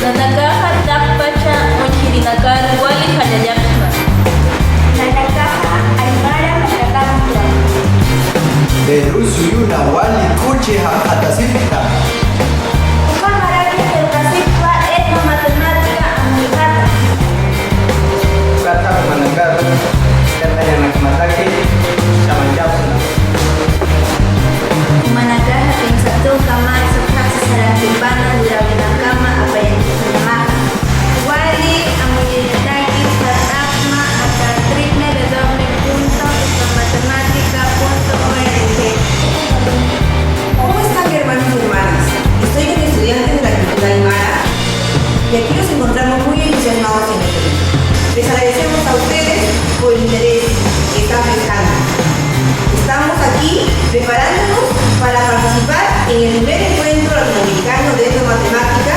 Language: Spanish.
Nanakaja takpacha mochirinakar wali hallallapqa. Nanakaja aymara matakaqtua. Pedro suyuna wali kuchi hatasipta. Umamaraki educativa etnomatemática amigata. Kata manakar kata yang nak matake sama japna. Manakaja pensatu kamar sukasa saratimpana dirawinakama apayankisanamaja. Wali amuyeritaki patakma hasta www.etnomatemática.org. ¿Cómo están, hermanos y hermanas? Estoy con estudiantes de la cultura aymara y aquí nos encontramos muy entusiasmados en el tema. Les agradecemos a ustedes por el interés que están prestando. Estamos aquí preparándonos para participar en el primer encuentro latinoamericano de etnomatemática